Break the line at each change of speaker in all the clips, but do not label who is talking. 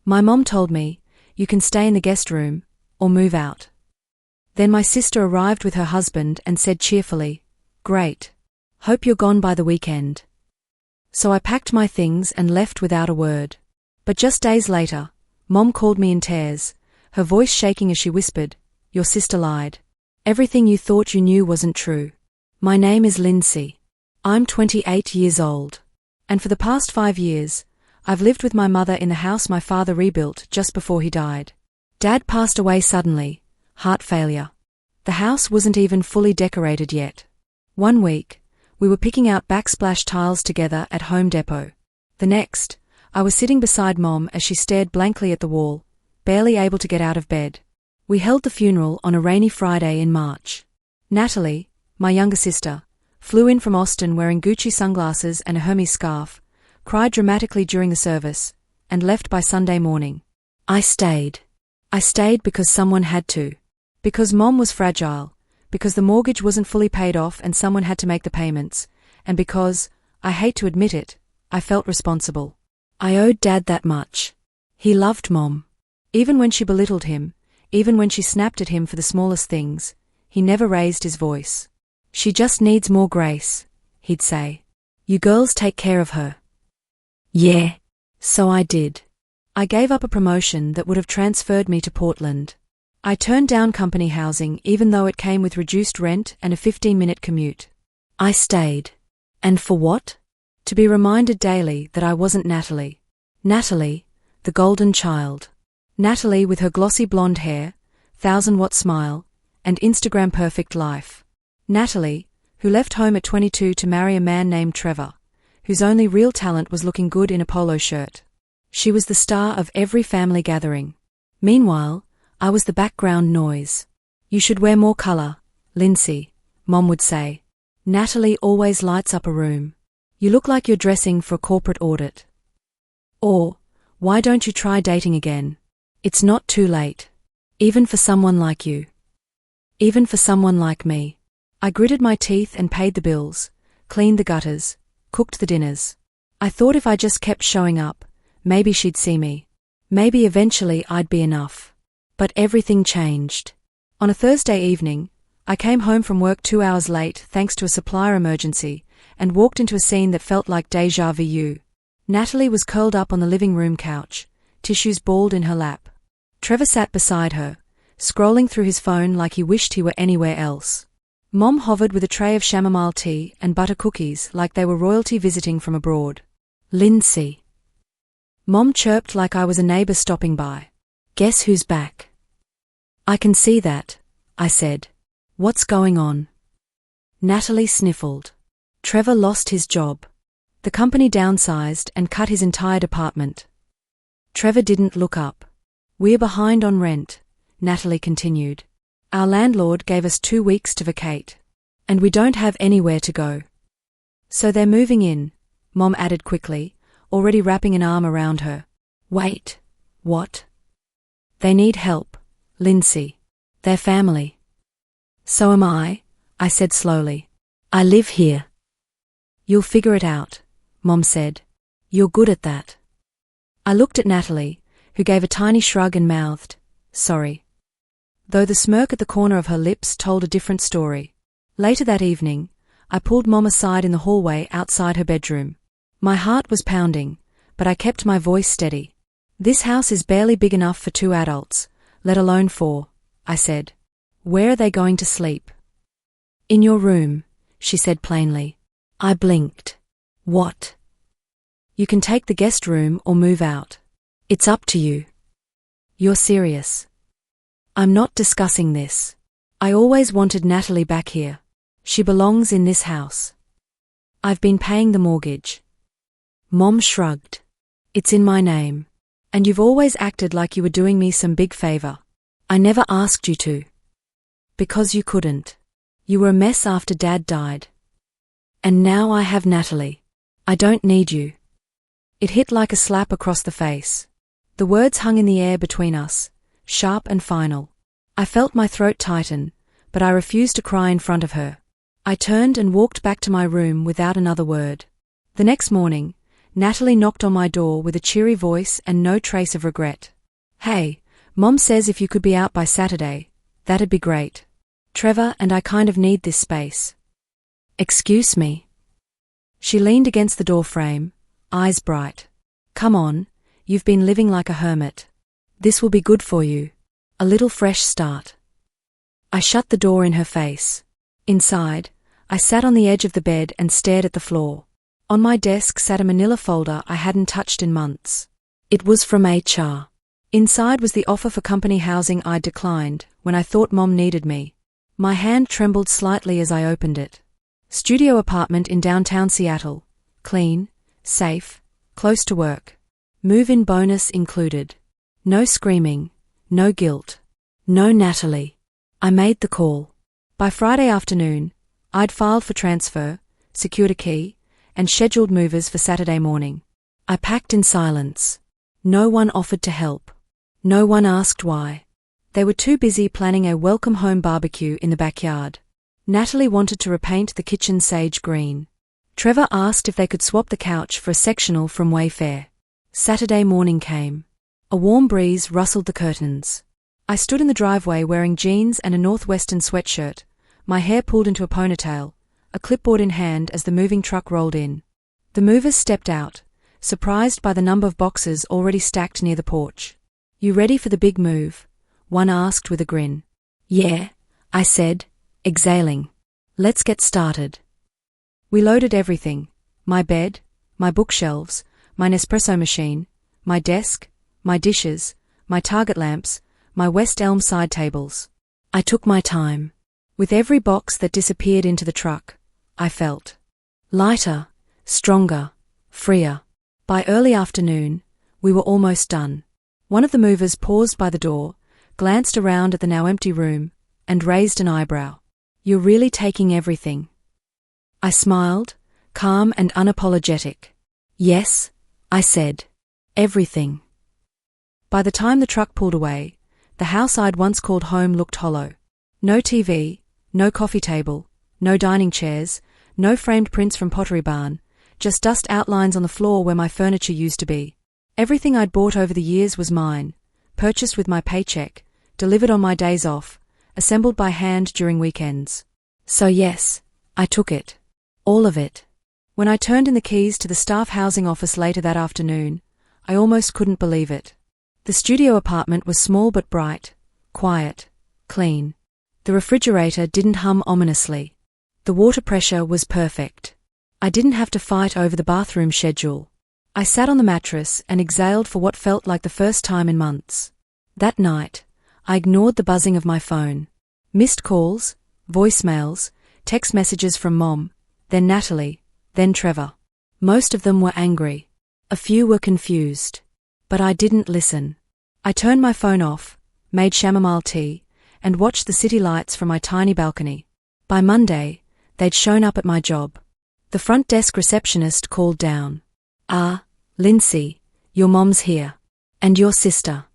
My mom told me, "You can stay in the guest room, or move out." Then my sister arrived with her husband and said cheerfully, "Great. Hope you're gone by the weekend." So I packed my things and left without a word. But just days later, Mom called me in tears, her voice shaking as she whispered, "Your sister lied. Everything you thought you knew wasn't true. My name is Lindsay. I'm 28 years old. And for the past 5 years, I've lived with my mother in the house my father rebuilt just before he died. Dad passed away suddenly, heart failure. The house wasn't even fully decorated yet. One week, we were picking out backsplash tiles together at Home Depot. The next, I was sitting beside Mom as she stared blankly at the wall, barely able to get out of bed. We held the funeral on a rainy Friday in March. Natalie, my younger sister, flew in from Austin wearing Gucci sunglasses and a Hermes scarf, cried dramatically during the service, and left by Sunday morning. I stayed. I stayed because someone had to. Because Mom was fragile, because the mortgage wasn't fully paid off and someone had to make the payments, and because, I hate to admit it, I felt responsible. I owed Dad that much. He loved Mom. Even when she belittled him, even when she snapped at him for the smallest things, he never raised his voice. "She just needs more grace," he'd say. "You girls take care of her." Yeah. So I did. I gave up a promotion that would have transferred me to Portland. I turned down company housing even though it came with reduced rent and a 15-minute commute. I stayed. And for what? To be reminded daily that I wasn't Natalie. Natalie, the golden child. Natalie with her glossy blonde hair, 1,000-watt smile, and Instagram-perfect life. Natalie, who left home at 22 to marry a man named Trevor, whose only real talent was looking good in a polo shirt. She was the star of every family gathering. Meanwhile, I was the background noise. "You should wear more color, Lindsay," Mom would say. "Natalie always lights up a room. You look like you're dressing for a corporate audit." Or, "Why don't you try dating again? It's not too late. Even for someone like you. Even for someone like me." I gritted my teeth and paid the bills, cleaned the gutters, cooked the dinners. I thought if I just kept showing up, maybe she'd see me. Maybe eventually I'd be enough. But everything changed. On a Thursday evening, I came home from work 2 hours late thanks to a supplier emergency, and walked into a scene that felt like déjà vu. Natalie was curled up on the living room couch, tissues balled in her lap. Trevor sat beside her, scrolling through his phone like he wished he were anywhere else. Mom hovered with a tray of chamomile tea and butter cookies like they were royalty visiting from abroad. "Lindsay." Mom chirped like I was a neighbor stopping by. "Guess who's back?" "I can see that," I said. "What's going on?" Natalie sniffled. Trevor lost his job. The company downsized and cut his entire department. Trevor didn't look up. "We're behind on rent," Natalie continued. "Our landlord gave us 2 weeks to vacate. And we don't have anywhere to go." "So they're moving in," Mom added quickly, already wrapping an arm around her. "Wait. What?" "They need help, Lindsay. They're family." "So am I," I said slowly. "I live here." "You'll figure it out," Mom said. "You're good at that." I looked at Natalie, who gave a tiny shrug and mouthed, "Sorry." Though the smirk at the corner of her lips told a different story. Later that evening, I pulled Mom aside in the hallway outside her bedroom. My heart was pounding, but I kept my voice steady. "This house is barely big enough for 2 adults, let alone 4, I said. "Where are they going to sleep?" "In your room," she said plainly. I blinked. "What?" "You can take the guest room or move out. It's up to you." "You're serious?" "I'm not discussing this. I always wanted Natalie back here. She belongs in this house. I've been paying the mortgage." Mom shrugged. "It's in my name. And you've always acted like you were doing me some big favor." "I never asked you to." "Because you couldn't. You were a mess after Dad died. And now I have Natalie. I don't need you." It hit like a slap across the face. The words hung in the air between us, sharp and final. I felt my throat tighten, but I refused to cry in front of her. I turned and walked back to my room without another word. The next morning, Natalie knocked on my door with a cheery voice and no trace of regret. "Hey, Mom says if you could be out by Saturday, that'd be great. Trevor and I kind of need this space." "Excuse me?" She leaned against the door frame, eyes bright. "Come on, you've been living like a hermit. This will be good for you. A little fresh start." I shut the door in her face. Inside, I sat on the edge of the bed and stared at the floor. On my desk sat a manila folder I hadn't touched in months. It was from HR. Inside was the offer for company housing I'd declined when I thought Mom needed me. My hand trembled slightly as I opened it. Studio apartment in downtown Seattle. Clean, safe, close to work. Move-in bonus included. No screaming, no guilt. No Natalie. I made the call. By Friday afternoon, I'd filed for transfer, secured a key, and scheduled movers for Saturday morning. I packed in silence. No one offered to help. No one asked why. They were too busy planning a welcome home barbecue in the backyard. Natalie wanted to repaint the kitchen sage green. Trevor asked if they could swap the couch for a sectional from Wayfair. Saturday morning came. A warm breeze rustled the curtains. I stood in the driveway wearing jeans and a Northwestern sweatshirt, my hair pulled into a ponytail, a clipboard in hand as the moving truck rolled in. The movers stepped out, surprised by the number of boxes already stacked near the porch. "You ready for the big move?" one asked with a grin. "Yeah," I said, exhaling. "Let's get started." We loaded everything: my bed, my bookshelves, my Nespresso machine, my desk, my dishes, my Target lamps, my West Elm side tables. I took my time. With every box that disappeared into the truck, I felt lighter, stronger, freer. By early afternoon, we were almost done. One of the movers paused by the door, glanced around at the now empty room, and raised an eyebrow. "You're really taking everything?" I smiled, calm and unapologetic. "Yes," I said. "Everything." By the time the truck pulled away, the house I'd once called home looked hollow. No TV, no coffee table, no dining chairs, no framed prints from Pottery Barn, just dust outlines on the floor where my furniture used to be. Everything I'd bought over the years was mine, purchased with my paycheck, delivered on my days off, assembled by hand during weekends. So yes, I took it. All of it. When I turned in the keys to the staff housing office later that afternoon, I almost couldn't believe it. The studio apartment was small but bright, quiet, clean. The refrigerator didn't hum ominously. The water pressure was perfect. I didn't have to fight over the bathroom schedule. I sat on the mattress and exhaled for what felt like the first time in months. That night, I ignored the buzzing of my phone. Missed calls, voicemails, text messages from Mom, then Natalie, then Trevor. Most of them were angry. A few were confused. But I didn't listen. I turned my phone off, made chamomile tea, and watched the city lights from my tiny balcony. By Monday, they'd shown up at my job. The front desk receptionist called down. "Ah, Lindsay, your mom's here. And your sister."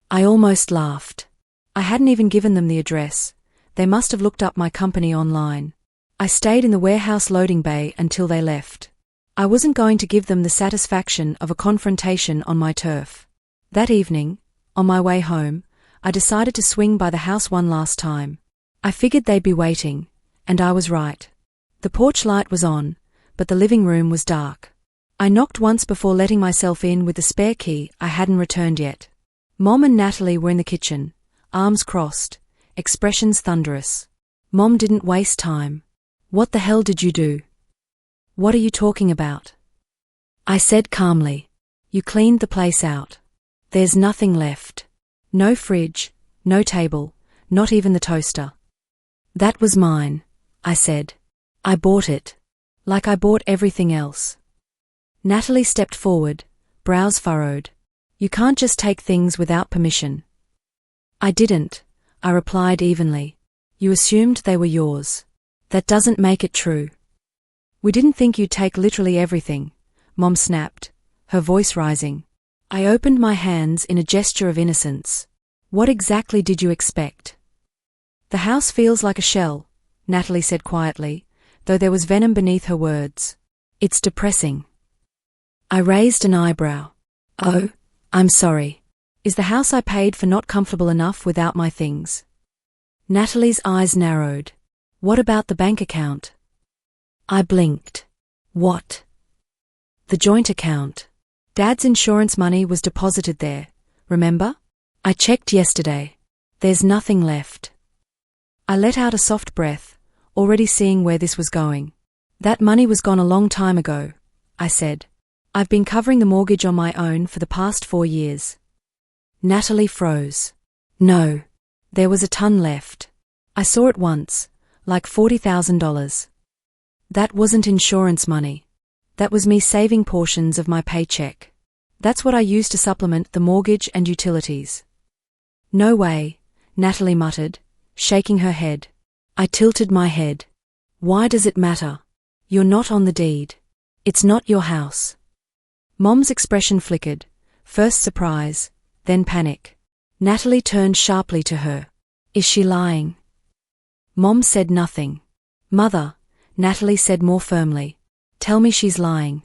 I almost laughed. I hadn't even given them the address. They must have looked up my company online. I stayed in the warehouse loading bay until they left. I wasn't going to give them the satisfaction of a confrontation on my turf. That evening, on my way home, I decided to swing by the house one last time. I figured they'd be waiting, and I was right. The porch light was on, but the living room was dark. I knocked once before letting myself in with the spare key I hadn't returned yet. Mom and Natalie were in the kitchen, arms crossed, expressions thunderous. Mom didn't waste time. "What the hell did you do?" "What are you talking about?" I said calmly. "You cleaned the place out. There's nothing left. No fridge, no table, not even the toaster." "That was mine," I said. "I bought it. Like I bought everything else." Natalie stepped forward, brows furrowed. "You can't just take things without permission." "I didn't," I replied evenly. "You assumed they were yours. That doesn't make it true." "We didn't think you'd take literally everything," Mom snapped, her voice rising. I opened my hands in a gesture of innocence. "What exactly did you expect?" "The house feels like a shell," Natalie said quietly, though there was venom beneath her words. "It's depressing." I raised an eyebrow. Oh, I'm sorry. Is the house I paid for not comfortable enough without my things? Natalie's eyes narrowed. What about the bank account? I blinked. What? The joint account. Dad's insurance money was deposited there, remember? I checked yesterday. There's nothing left. I let out a soft breath, already seeing where this was going. That money was gone a long time ago, I said. I've been covering the mortgage on my own for the past 4 years. Natalie froze. No. There was a ton left. I saw it once, like $40,000. That wasn't insurance money. That was me saving portions of my paycheck. That's what I used to supplement the mortgage and utilities. No way, Natalie muttered, shaking her head. I tilted my head. Why does it matter? You're not on the deed. It's not your house. Mom's expression flickered, first surprise, then panic. Natalie turned sharply to her. Is she lying? Mom said nothing. Mother, Natalie said more firmly. Tell me she's lying.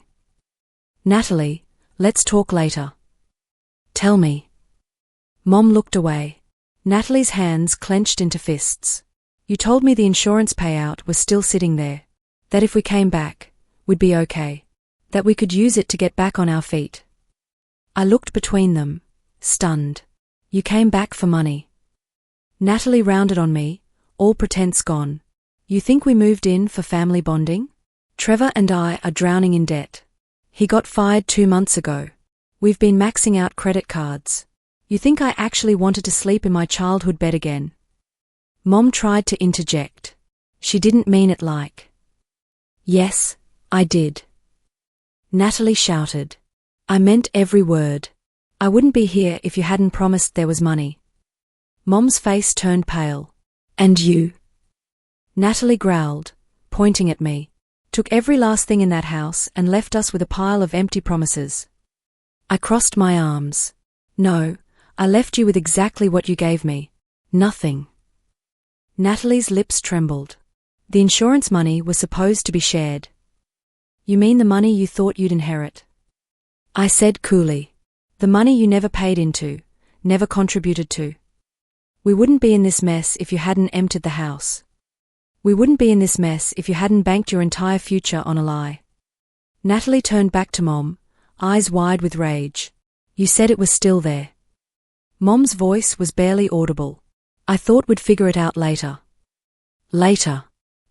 Natalie, let's talk later. Tell me. Mom looked away. Natalie's hands clenched into fists. You told me the insurance payout was still sitting there. That if we came back, we'd be okay. That we could use it to get back on our feet. I looked between them, stunned. You came back for money. Natalie rounded on me, all pretense gone. You think we moved in for family bonding? Trevor and I are drowning in debt. He got fired 2 months ago. We've been maxing out credit cards. You think I actually wanted to sleep in my childhood bed again? Mom tried to interject. She didn't mean it like. Yes, I did. Natalie shouted. I meant every word. I wouldn't be here if you hadn't promised there was money. Mom's face turned pale. And you? Natalie growled, pointing at me. Took every last thing in that house and left us with a pile of empty promises. I crossed my arms. No, I left you with exactly what you gave me. Nothing. Natalie's lips trembled. The insurance money was supposed to be shared. You mean the money you thought you'd inherit? I said coolly. The money you never paid into, never contributed to. We wouldn't be in this mess if you hadn't emptied the house. We wouldn't be in this mess if you hadn't banked your entire future on a lie. Natalie turned back to Mom, eyes wide with rage. You said it was still there. Mom's voice was barely audible. I thought we'd figure it out later. Later.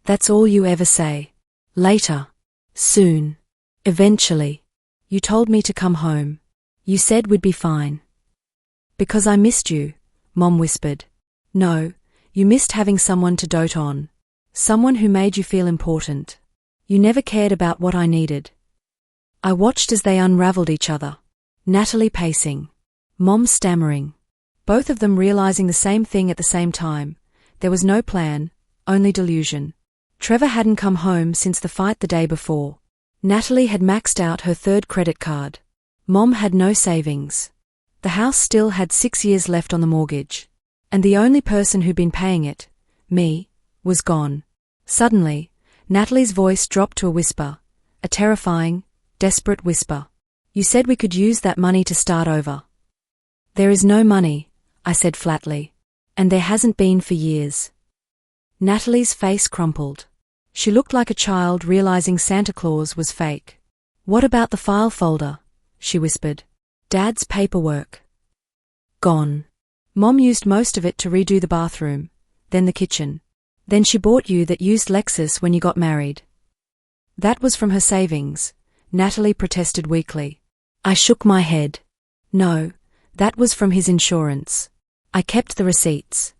That's all you ever say. Later. Soon. Eventually. You told me to come home. You said we'd be fine. Because I missed you, Mom whispered. No, you missed having someone to dote on. Someone who made you feel important. You never cared about what I needed. I watched as they unraveled each other. Natalie pacing. Mom stammering. Both of them realizing the same thing at the same time. There was no plan, only delusion. Trevor hadn't come home since the fight the day before. Natalie had maxed out her 3rd credit card. Mom had no savings. The house still had 6 years left on the mortgage. And the only person who'd been paying it, me, was gone. Suddenly, Natalie's voice dropped to a whisper, a terrifying, desperate whisper. You said we could use that money to start over. There is no money, I said flatly. And there hasn't been for years. Natalie's face crumpled. She looked like a child realizing Santa Claus was fake. What about the file folder? She whispered. Dad's paperwork. Gone. Mom used most of it to redo the bathroom, then the kitchen. Then she bought you that used Lexus when you got married. That was from her savings, Natalie protested weakly. I shook my head. No, that was from his insurance. I kept the receipts.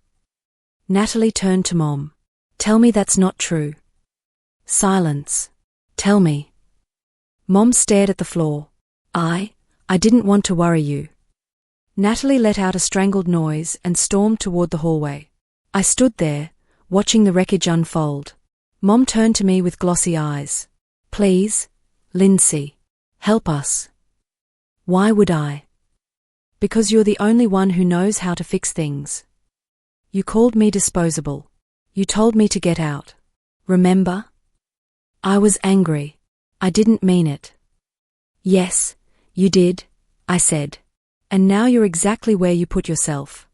Natalie turned to Mom. Tell me that's not true. Silence. Tell me. Mom stared at the floor. I didn't want to worry you. Natalie let out a strangled noise and stormed toward the hallway. I stood there, watching the wreckage unfold. Mom turned to me with glossy eyes. Please, Lindsay, help us. Why would I? Because you're the only one who knows how to fix things. You called me disposable. You told me to get out. Remember? I was angry. I didn't mean it. Yes, you did, I said. And now you're exactly where you put yourself.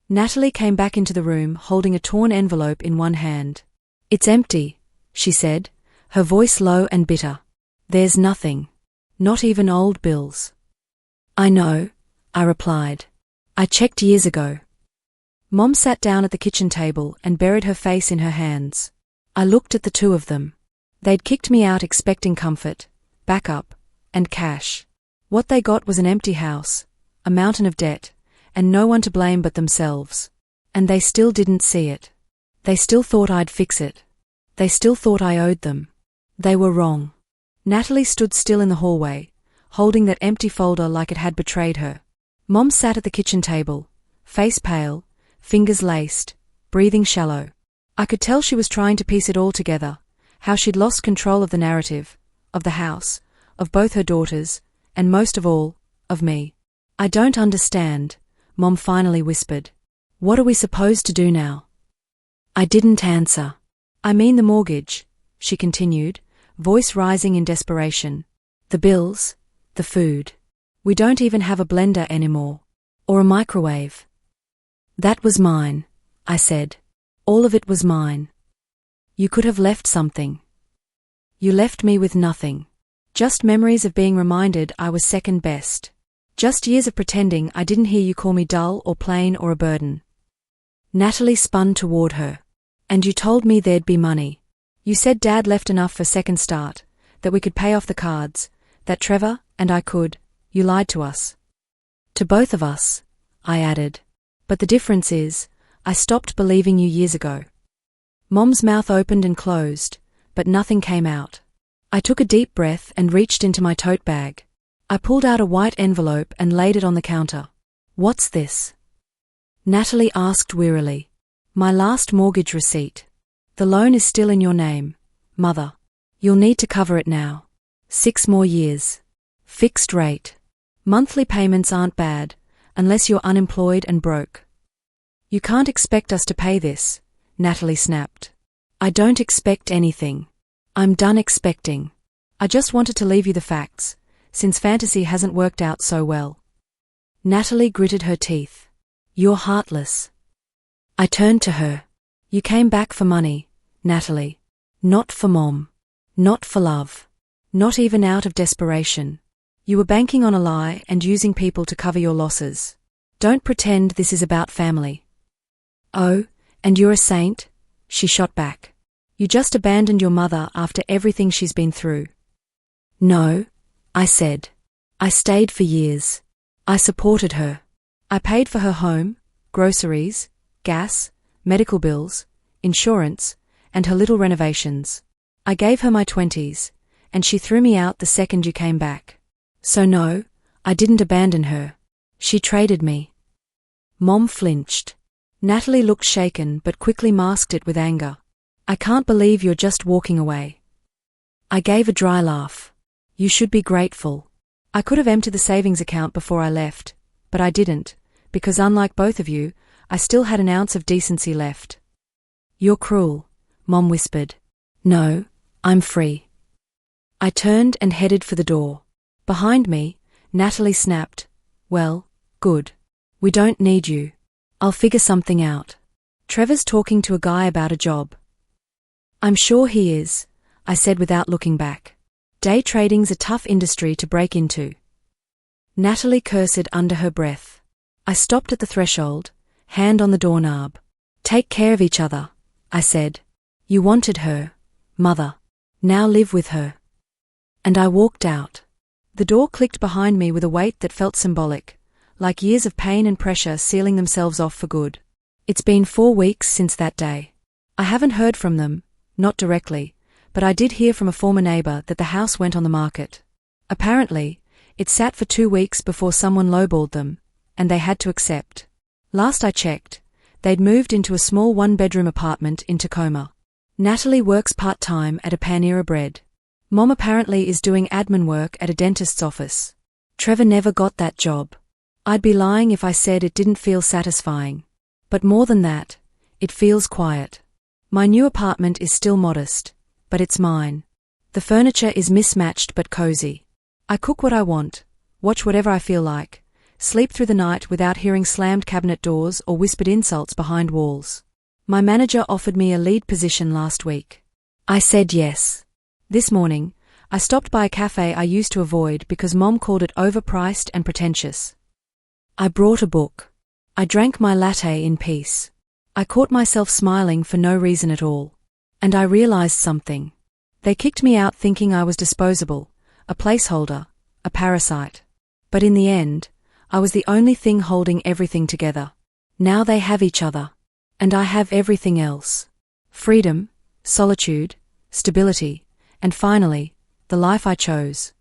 Natalie came back into the room holding a torn envelope in one hand. It's empty, she said, her voice low and bitter. There's nothing. Not even old bills. I know, I replied. I checked years ago. Mom sat down at the kitchen table and buried her face in her hands. I looked at the two of them. They'd kicked me out expecting comfort, backup, and cash. What they got was an empty house, a mountain of debt, and no one to blame but themselves. And they still didn't see it. They still thought I'd fix it. They still thought I owed them. They were wrong. Natalie stood still in the hallway, holding that empty folder like it had betrayed her. Mom sat at the kitchen table, face pale, fingers laced, breathing shallow. I could tell she was trying to piece it all together, how she'd lost control of the narrative, of the house, of both her daughters, and most of all, of me. I don't understand, Mom finally whispered. What are we supposed to do now? I didn't answer. I mean the mortgage, she continued, voice rising in desperation. The bills, the food. We don't even have a blender anymore. Or a microwave. That was mine, I said. All of it was mine. You could have left something. You left me with nothing. Just memories of being reminded I was second best. Just years of pretending I didn't hear you call me dull or plain or a burden. Natalie spun toward her. And you told me there'd be money. You said Dad left enough for second start, that we could pay off the cards, that Trevor and I could. You lied to us. To both of us, I added. But the difference is, I stopped believing you years ago. Mom's mouth opened and closed, but nothing came out. I took a deep breath and reached into my tote bag. I pulled out a white envelope and laid it on the counter. What's this? Natalie asked wearily. My last mortgage receipt. The loan is still in your name, Mother. You'll need to cover it now. 6 more years. Fixed rate. Monthly payments aren't bad, unless you're unemployed and broke. You can't expect us to pay this, Natalie snapped. I don't expect anything. I'm done expecting. I just wanted to leave you the facts, since fantasy hasn't worked out so well. Natalie gritted her teeth. You're heartless. I turned to her. You came back for money, Natalie. Not for Mom. Not for love. Not even out of desperation. You were banking on a lie and using people to cover your losses. Don't pretend this is about family. Oh, and you're a saint? She shot back. You just abandoned your mother after everything she's been through. No, I said. I stayed for years. I supported her. I paid for her home, groceries, gas, medical bills, insurance, and her little renovations. I gave her my 20s, and she threw me out the second you came back. So no, I didn't abandon her. She traded me. Mom flinched. Natalie looked shaken but quickly masked it with anger. I can't believe you're just walking away. I gave a dry laugh. You should be grateful. I could have emptied the savings account before I left, but I didn't, because unlike both of you, I still had an ounce of decency left. You're cruel, Mom whispered. No, I'm free. I turned and headed for the door. Behind me, Natalie snapped. Well, good. We don't need you. I'll figure something out. Trevor's talking to a guy about a job. I'm sure he is, I said without looking back. Day trading's a tough industry to break into. Natalie cursed under her breath. I stopped at the threshold, hand on the doorknob. Take care of each other, I said. You wanted her, Mother. Now live with her. And I walked out. The door clicked behind me with a weight that felt symbolic, like years of pain and pressure sealing themselves off for good. It's been 4 weeks since that day. I haven't heard from them, not directly, but I did hear from a former neighbor that the house went on the market. Apparently, it sat for 2 weeks before someone lowballed them, and they had to accept. Last I checked, they'd moved into a small 1-bedroom apartment in Tacoma. Natalie works part-time at a Panera Bread. Mom apparently is doing admin work at a dentist's office. Trevor never got that job. I'd be lying if I said it didn't feel satisfying. But more than that, it feels quiet. My new apartment is still modest, but it's mine. The furniture is mismatched but cozy. I cook what I want, watch whatever I feel like, sleep through the night without hearing slammed cabinet doors or whispered insults behind walls. My manager offered me a lead position last week. I said yes. This morning, I stopped by a cafe I used to avoid because Mom called it overpriced and pretentious. I brought a book. I drank my latte in peace. I caught myself smiling for no reason at all. And I realized something. They kicked me out thinking I was disposable, a placeholder, a parasite. But in the end, I was the only thing holding everything together. Now they have each other. And I have everything else. Freedom, solitude, stability, and finally, the life I chose.